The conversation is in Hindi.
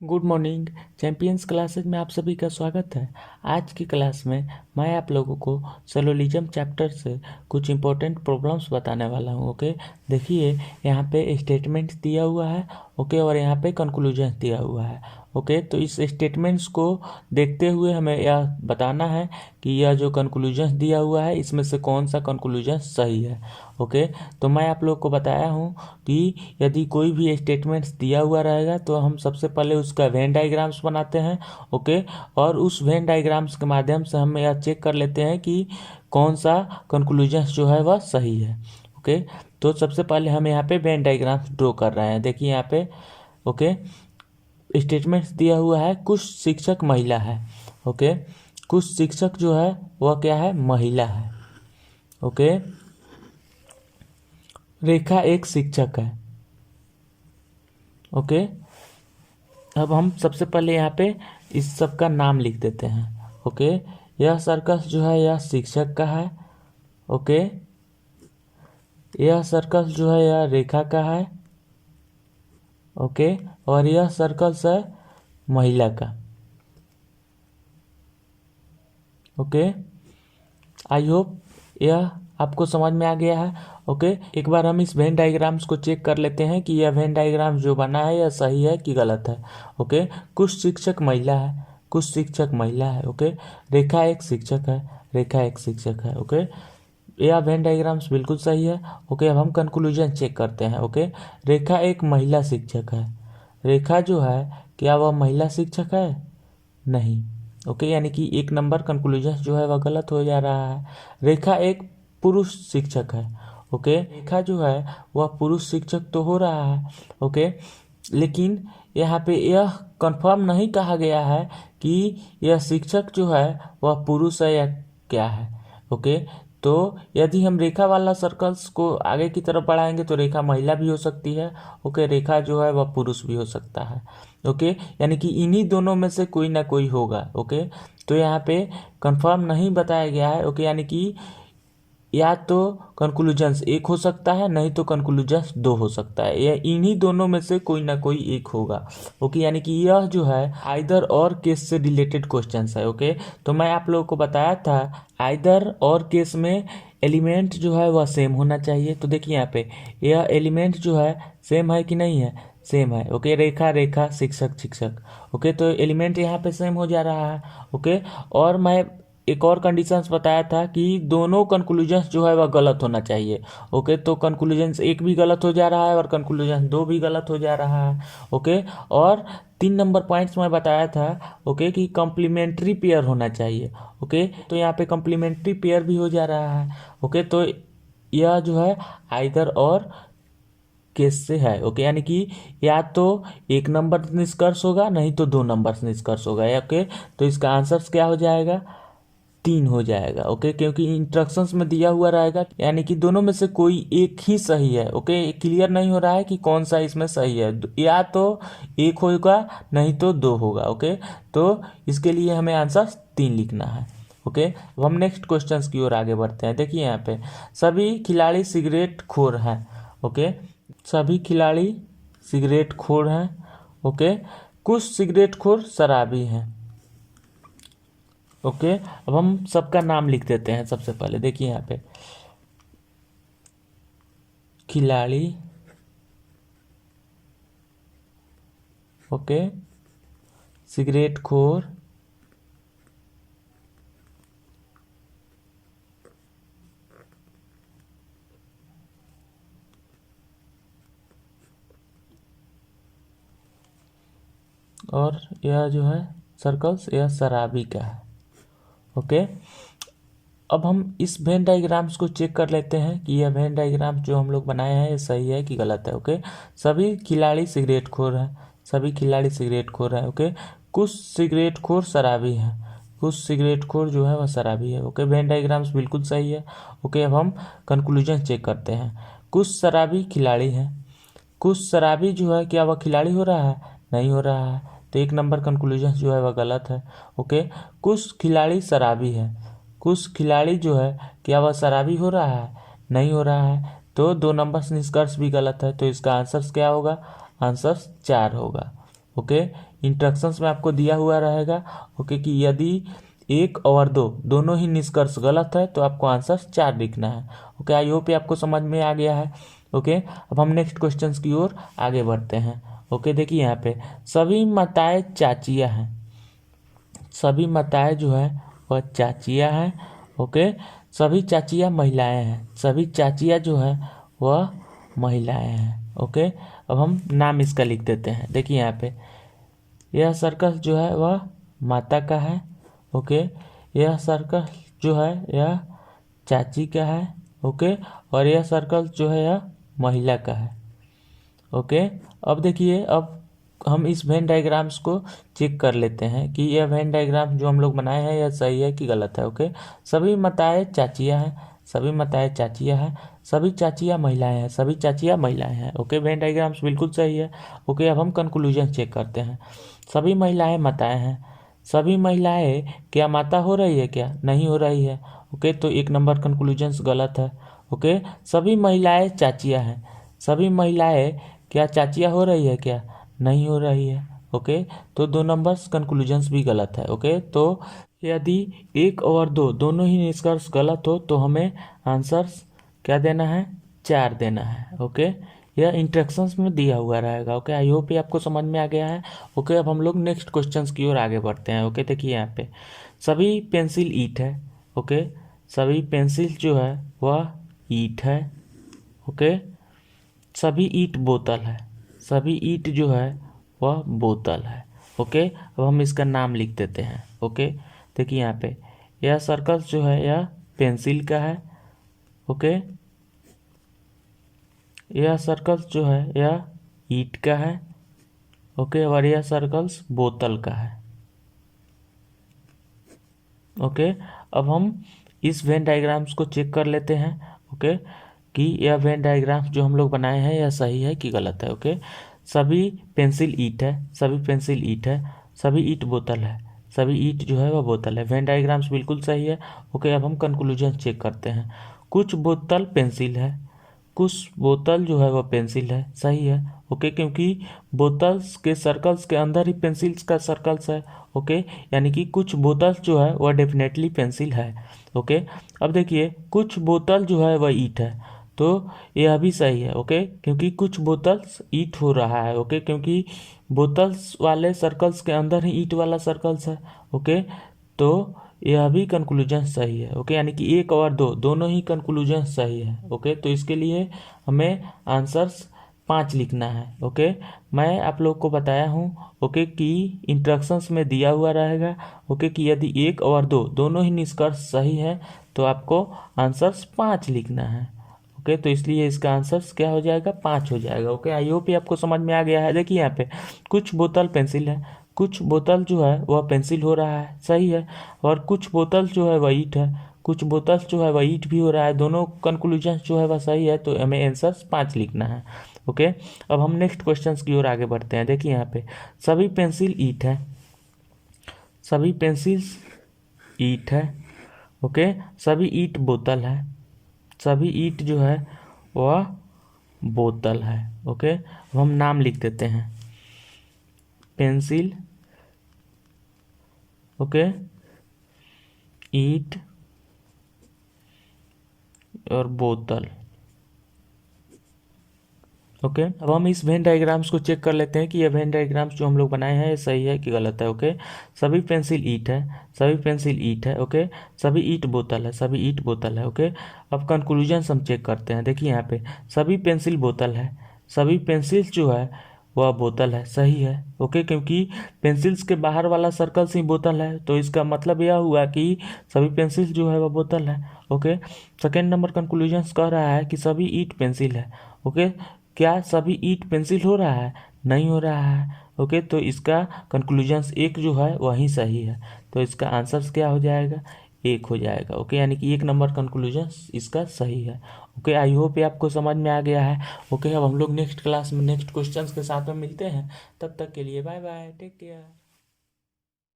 Good morning. चैंपियंस क्लासेज में आप सभी का स्वागत है। आज की क्लास में मैं आप लोगों को सोलोलिज्म चैप्टर से कुछ इंपॉर्टेंट प्रॉब्लम्स बताने वाला हूं। ओके, देखिए यहाँ पे स्टेटमेंट दिया हुआ है। ओके, और यहाँ पे कंक्लूजन दिया हुआ है। ओके, तो इस स्टेटमेंट्स को देखते हुए हमें यह बताना है कि यह जो कंक्लूजन दिया हुआ है इसमें से कौन सा कंक्लूजन सही है। ओके, तो मैं आप लोग को बताया हूँ कि यदि कोई भी स्टेटमेंट्स दिया हुआ रहेगा तो हम सबसे पहले उसका वेन डायग्राम्स बनाते हैं। ओके, और उस वेन डायग्राम्स के माध्यम से हम यह चेक कर लेते हैं कि कौन सा कंक्लूजन्स जो है वह सही है। ओके, तो सबसे पहले हम यहाँ पे वेन डायग्राम्स ड्रॉ कर रहे हैं। देखिए यहाँ पे ओके, स्टेटमेंट्स दिया हुआ है कुछ शिक्षक महिला है। ओके, कुछ शिक्षक जो है वह क्या है, महिला है। ओके, रेखा एक शिक्षक है। ओके, अब हम सबसे पहले यहाँ पे इस सब का नाम लिख देते हैं। ओके, यह सर्कस जो है यह शिक्षक का है। ओके, यह सर्कस जो है यह रेखा का है। ओके, और यह सर्कस है महिला का। ओके, आई होप यह आपको समझ में आ गया है। ओके, एक बार हम इस वेन डायग्राम्स को चेक कर लेते हैं कि यह वेन डायग्राम जो बना है यह सही है कि गलत है। ओके, कुछ शिक्षक महिला है, कुछ शिक्षक महिला है। ओके, रेखा एक शिक्षक है, रेखा एक शिक्षक है। ओके, यह वेन डायग्राम्स बिल्कुल सही है। ओके, अब हम कंक्लूजन चेक करते हैं। ओके, रेखा एक महिला शिक्षक है। रेखा जो है क्या वह महिला शिक्षक है? नहीं। ओके, यानी कि एक नंबर कंक्लूजन जो है वह गलत हो जा रहा है। रेखा एक पुरुष शिक्षक है। ओके, रेखा जो है वह पुरुष शिक्षक तो हो रहा है। ओके, लेकिन यहाँ पे यह कंफर्म नहीं कहा गया है कि यह शिक्षक जो है वह पुरुष है या क्या है। ओके, तो यदि हम रेखा वाला सर्कल्स को आगे की तरफ बढ़ाएंगे तो रेखा महिला भी हो सकती है। ओके, रेखा जो है वह पुरुष भी हो सकता है। ओके, यानी कि इन्हीं दोनों में से कोई ना कोई होगा। ओके, तो यहाँ पे कंफर्म नहीं बताया गया है। ओके, यानी कि या तो कंक्लूजन्स एक हो सकता है, नहीं तो कंक्लूजन्स दो हो सकता है, या इन्हीं दोनों में से कोई ना कोई एक होगा। ओके, यानी कि यह जो है आइदर और केस से रिलेटेड क्वेश्चंस है। ओके, तो मैं आप लोगों को बताया था आइदर और केस में एलिमेंट जो है वह सेम होना चाहिए। तो देखिए यहाँ पे यह एलिमेंट जो है सेम है कि नहीं है, सेम है। ओके, रेखा रेखा शिक्षक शिक्षक। ओके, तो एलिमेंट यहाँ पे सेम हो जा रहा है। ओके, और मैं एक और कंडीशंस बताया था कि दोनों कंक्लूजन्स जो है वह गलत होना चाहिए। ओके, तो कंक्लूजन्स एक भी गलत हो जा रहा है और कंक्लूजन दो भी गलत हो जा रहा है। ओके, और 3 नंबर पॉइंट्स मैं बताया था। ओके, कि कॉम्प्लीमेंट्री पेयर होना चाहिए। ओके, तो यहाँ पे कॉम्प्लीमेंट्री पेयर भी हो जा रहा है। ओके, तो यह जो है आइदर और केस से है। ओके, यानी कि या तो 1 नंबर निष्कर्ष होगा, नहीं तो 2 नंबर निष्कर्ष होगा। ओके, तो इसका आंसर क्या हो जाएगा, 3 हो जाएगा। ओके, क्योंकि इंस्ट्रक्शंस में दिया हुआ रहेगा, यानी कि दोनों में से कोई एक ही सही है। ओके, क्लियर नहीं हो रहा है कि कौन सा इसमें सही है, या तो एक होगा नहीं तो 2 होगा। ओके, तो इसके लिए हमें आंसर 3 लिखना है। ओके, अब हम नेक्स्ट क्वेश्चन की ओर आगे बढ़ते हैं। देखिए यहाँ पे सभी खिलाड़ी सिगरेट खोर हैं। ओके, सभी खिलाड़ी सिगरेट खोर हैं। ओके, कुछ सिगरेट खोर शराबी हैं। ओके, अब हम सबका नाम लिख देते हैं। सबसे पहले देखिए यहाँ पे खिलाड़ी, ओके, सिगरेट खोर, और यह जो है सर्कल्स यह शराबी का है। ओके, अब हम इस वेन डायग्राम्स को चेक कर लेते हैं कि यह वेन डायग्राम जो हम लोग बनाए हैं ये सही है कि गलत है। ओके, सभी खिलाड़ी सिगरेट खोर हैं, सभी खिलाड़ी सिगरेट खोर हैं। ओके, कुछ सिगरेट खोर शराबी हैं, कुछ सिगरेट खोर जो है वह शराबी है। ओके, वेन डायग्राम्स बिल्कुल सही है। ओके, अब हम कंक्लूजन चेक करते हैं। कुछ शराबी खिलाड़ी हैं, कुछ शराबी जो है क्या वह खिलाड़ी हो रहा है? नहीं हो रहा है, तो 1 नंबर कंक्लूजन जो है वह गलत है। ओके, कुछ खिलाड़ी शराबी है, कुछ खिलाड़ी जो है क्या वह शराबी हो रहा है? नहीं हो रहा है, तो 2 नंबर निष्कर्ष भी गलत है। तो इसका आंसर क्या होगा? आंसर 4 होगा। ओके, इंस्ट्रक्शंस में आपको दिया हुआ रहेगा ओके कि यदि 1 और 2 दोनों ही निष्कर्ष गलत है तो आपको आंसर 4 लिखना है। ओके, आई होप ये आपको समझ में आ गया है। ओके, अब हम नेक्स्ट क्वेश्चन की ओर आगे बढ़ते हैं। ओके, देखिए यहाँ पे सभी माताएं चाचियाँ हैं, सभी माताएं जो है वह चाचियाँ हैं। ओके, सभी चाचियाँ महिलाएं हैं, सभी चाचियाँ जो है वह महिलाएं हैं। ओके, अब हम नाम इसका लिख देते हैं। देखिए यहाँ पे यह सर्कल जो है वह माता का है। ओके, यह सर्कल जो है यह चाची का है। ओके, और यह सर्कल जो है यह महिला का है। ओके, अब देखिए, अब हम इस वेन डायग्राम्स को चेक कर लेते हैं कि यह वेन डायग्राम जो हम लोग बनाए हैं यह सही है कि गलत है। ओके, सभी माताएं चाचियाँ हैं, सभी माताएं चाचियाँ हैं, सभी चाचियाँ महिलाएं हैं, सभी चाचियाँ महिलाएं हैं। ओके, वेन डायग्राम्स बिल्कुल सही है। ओके, अब हम कंक्लूजन चेक करते हैं। सभी महिलाएं माताएं हैं, सभी महिलाएं क्या माता हो रही है, क्या नहीं हो रही है। ओके, तो 1 नंबर कंक्लूजन्स गलत है। ओके, सभी महिलाएं चाचियाँ हैं, सभी महिलाएं क्या चाचियाँ हो रही है, क्या नहीं हो रही है। ओके, तो 2 नंबर्स कंक्लूजन्स भी गलत है। ओके, तो यदि 1 और 2 दोनों ही निष्कर्ष गलत हो तो हमें आंसर्स क्या देना है, 4 देना है। ओके, यह इंस्ट्रक्शंस में दिया हुआ रहेगा। ओके, आई होप ये आपको समझ में आ गया है। ओके, अब हम लोग नेक्स्ट क्वेश्चंस की ओर आगे बढ़ते हैं। ओके, देखिए यहाँ पे सभी पेंसिल ईट है। ओके, सभी पेंसिल जो है वह ईट है। ओके, सभी ईट बोतल है, सभी ईट जो है वह बोतल है। ओके, अब हम इसका नाम लिख देते हैं। ओके, देखिए यहाँ पे यह सर्कल जो है यह पेंसिल का है। ओके, यह सर्कल जो है यह ईट का है। ओके, और यह सर्कल्स बोतल का है। ओके, अब हम इस वेन डायग्राम्स को चेक कर लेते हैं। ओके, कि यह वेन डायग्राम्स जो हम लोग बनाए हैं यह सही है कि गलत है। ओके, सभी पेंसिल ईट है, सभी पेंसिल ईट है, सभी ईट बोतल है, सभी ईट जो है वह बोतल है। वेन डायग्राम्स बिल्कुल सही है। ओके, अब हम कंक्लूजन चेक करते हैं। कुछ बोतल पेंसिल है, कुछ बोतल जो है वह पेंसिल है, सही है। ओके, क्योंकि बोतल्स के सर्कल्स के अंदर ही पेंसिल्स का सर्कल्स है। ओके, यानी कि कुछ बोतल्स जो है वह डेफिनेटली पेंसिल है। ओके, अब देखिए कुछ बोतल जो है वह ईट है, तो यह भी सही है। ओके, क्योंकि कुछ बोतल्स ईट हो रहा है। ओके, क्योंकि बोतल्स वाले सर्कल्स के अंदर ही ईट वाला सर्कल्स है। ओके, तो यह भी कंक्लूजन सही है। ओके, यानी कि 1 और 2 दोनों ही कंक्लूजन सही है। ओके, तो इसके लिए हमें आंसर्स 5 लिखना है। ओके, मैं आप लोग को बताया हूँ ओके कि इंस्ट्रक्शंस में दिया हुआ रहेगा ओके कि यदि 1 और 2 दोनों ही निष्कर्ष सही है तो आपको आंसर्स 5 लिखना है। ओके, तो इसलिए इसका आंसर्स क्या हो जाएगा, 5 हो जाएगा। ओके, आई होप ये आपको समझ में आ गया है। देखिए यहाँ पे कुछ बोतल पेंसिल है, कुछ बोतल जो है वह पेंसिल हो रहा है, सही है। और कुछ बोतल जो है वह ईट है, कुछ बोतल जो है वह ईट भी हो रहा है। दोनों कंक्लूजन जो है वह सही है, तो हमें आंसर्स 5 लिखना है। ओके, अब हम नेक्स्ट क्वेश्चन की ओर आगे बढ़ते हैं। देखिए यहाँ पे सभी पेंसिल ईट है, सभी पेंसिल्स ईट है। ओके, सभी ईट बोतल है, सभी ईट जो है वह बोतल है। ओके, अब हम नाम लिख देते हैं पेंसिल, ओके, ईट और बोतल। ओके, अब हम इस वेन डायग्राम्स को चेक कर लेते हैं कि ये वेन डायग्राम्स जो हम लोग बनाए हैं ये सही है कि गलत है। ओके, सभी पेंसिल ईट है, सभी पेंसिल ईट है। ओके, सभी ईट बोतल है, सभी ईट बोतल है। ओके, अब कंक्लूजन हम चेक करते हैं। देखिए यहाँ पे सभी पेंसिल बोतल है, सभी पेंसिल्स जो है वह बोतल है, सही है। ओके, क्योंकि पेंसिल्स के बाहर वाला सर्कल से ही बोतल है, तो इसका मतलब यह हुआ कि सभी पेंसिल्स जो है वह बोतल है। ओके, सेकेंड नंबर कंक्लूजन कह रहा है कि सभी ईट पेंसिल है। ओके, क्या सभी ईट पेंसिल हो रहा है, नहीं हो रहा है। ओके, तो इसका कंक्लूजन्स 1 जो है वही सही है, तो इसका आंसर क्या हो जाएगा, 1 हो जाएगा। ओके, यानी कि 1 नंबर कंक्लूजन्स इसका सही है। ओके, आई होप ये आपको समझ में आ गया है। ओके, अब हम लोग नेक्स्ट क्लास में नेक्स्ट क्वेश्चंस के साथ में मिलते हैं। तब तक के लिए बाय बाय, टेक केयर।